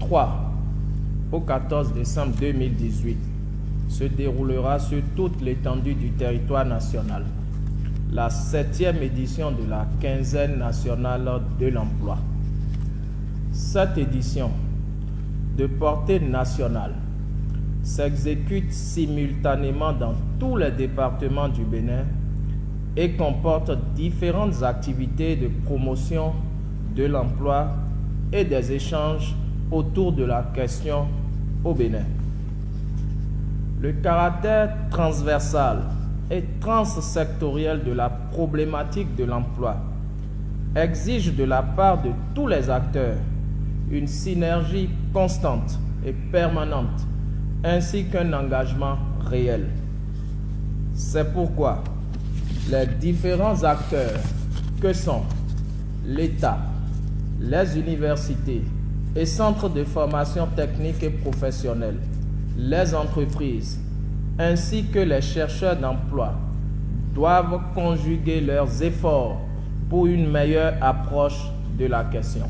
3 au 14 décembre 2018 se déroulera sur toute l'étendue du territoire national la 7e édition de la quinzaine nationale de l'emploi. Cette édition, de portée nationale, s'exécute simultanément dans tous les départements du Bénin et comporte différentes activités de promotion de l'emploi et des échanges autour de la question au Bénin. Le caractère transversal et transsectoriel de la problématique de l'emploi exige de la part de tous les acteurs une synergie constante et permanente ainsi qu'un engagement réel. C'est pourquoi les différents acteurs que sont l'État, les universités et centres de formation technique et professionnelle, les entreprises, ainsi que les chercheurs d'emploi doivent conjuguer leurs efforts pour une meilleure approche de la question.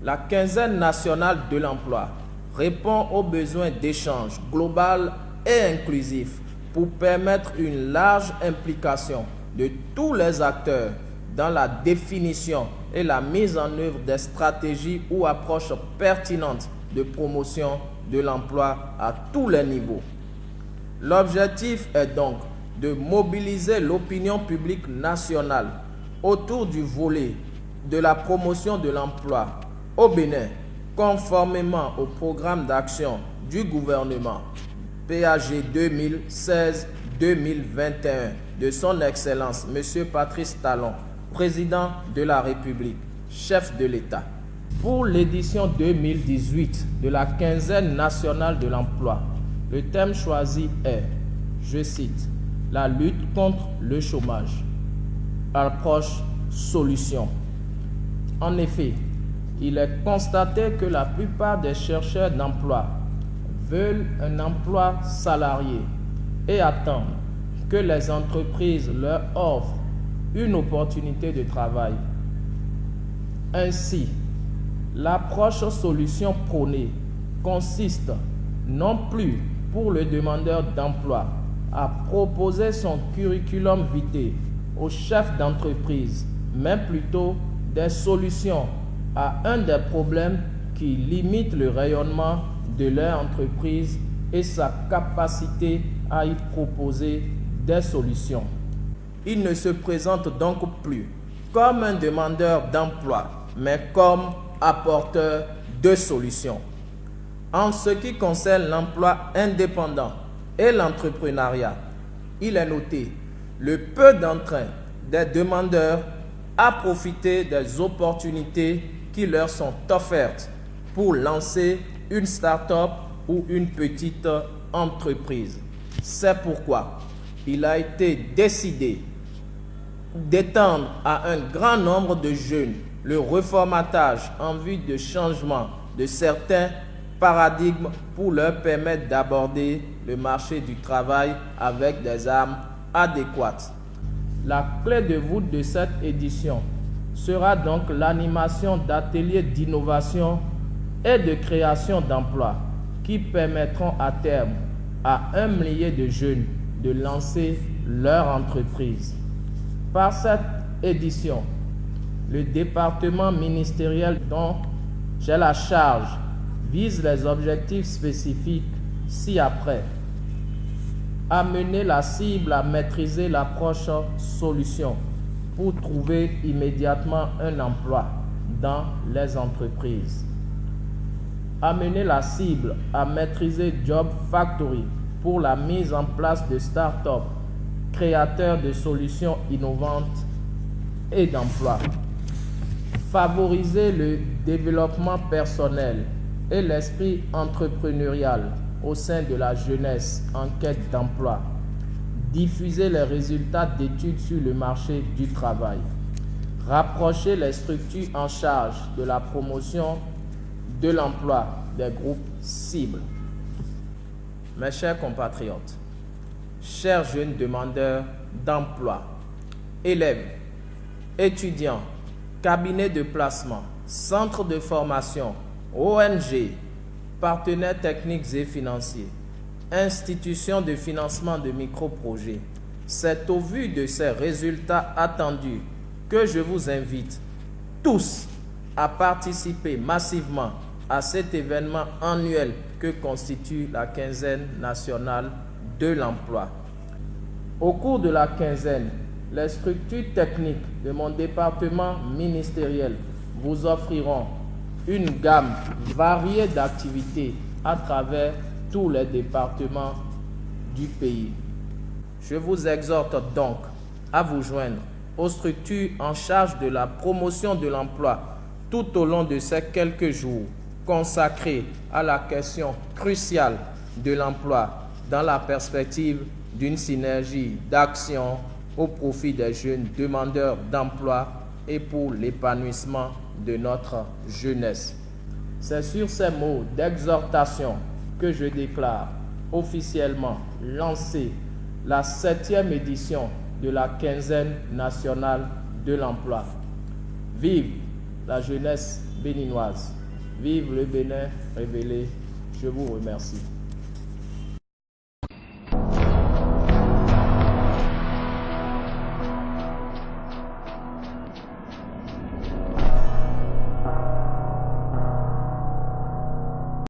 La quinzaine nationale de l'emploi répond aux besoins d'échange global et inclusif pour permettre une large implication de tous les acteurs dans la définition et la mise en œuvre des stratégies ou approches pertinentes de promotion de l'emploi à tous les niveaux. L'objectif est donc de mobiliser l'opinion publique nationale autour du volet de la promotion de l'emploi au Bénin, conformément au programme d'action du gouvernement PAG 2016-2021 de son Excellence M. Patrice Talon, Président de la République, chef de l'État. Pour l'édition 2018 de la quinzaine nationale de l'emploi, le thème choisi est, je cite, « La lutte contre le chômage. Approche solution ». En effet, il est constaté que la plupart des chercheurs d'emploi veulent un emploi salarié et attendent que les entreprises leur offrent une opportunité de travail. Ainsi, l'approche solution prônée consiste non plus pour le demandeur d'emploi à proposer son curriculum vitae au chef d'entreprise, mais plutôt des solutions à un des problèmes qui limitent le rayonnement de leur entreprise et sa capacité à y proposer des solutions. Il ne se présente donc plus comme un demandeur d'emploi, mais comme apporteur de solutions. En ce qui concerne l'emploi indépendant et l'entrepreneuriat, il est noté le peu d'entrain des demandeurs à profiter des opportunités qui leur sont offertes pour lancer une start-up ou une petite entreprise. C'est pourquoi il a été décidé d'étendre à un grand nombre de jeunes le reformatage en vue de changement de certains paradigmes pour leur permettre d'aborder le marché du travail avec des armes adéquates. La clé de voûte de cette édition sera donc l'animation d'ateliers d'innovation et de création d'emplois qui permettront à terme à 1 millier de jeunes de lancer leur entreprise. Par cette édition, le département ministériel dont j'ai la charge vise les objectifs spécifiques ci-après. Amener la cible à maîtriser l'approche solution pour trouver immédiatement un emploi dans les entreprises. Amener la cible à maîtriser Job Factory pour la mise en place de start-up créateurs de solutions innovantes et d'emplois. Favoriser le développement personnel et l'esprit entrepreneurial au sein de la jeunesse en quête d'emploi. Diffuser les résultats d'études sur le marché du travail. Rapprocher les structures en charge de la promotion de l'emploi des groupes cibles. Mes chers compatriotes, chers jeunes demandeurs d'emploi, élèves, étudiants, cabinets de placement, centres de formation ONG, partenaires techniques et financiers, institutions de financement de micro-projets. C'est au vu de ces résultats attendus que je vous invite tous à participer massivement à cet événement annuel que constitue la quinzaine nationale de l'emploi. Au cours de la quinzaine, les structures techniques de mon département ministériel vous offriront une gamme variée d'activités à travers tous les départements du pays. Je vous exhorte donc à vous joindre aux structures en charge de la promotion de l'emploi tout au long de ces quelques jours consacrés à la question cruciale de l'emploi dans la perspective d'une synergie d'action au profit des jeunes demandeurs d'emploi et pour l'épanouissement de notre jeunesse. C'est sur ces mots d'exhortation que je déclare officiellement lancée la 7e édition de la quinzaine nationale de l'emploi. Vive la jeunesse béninoise! Vive le Bénin révélé! Je vous remercie.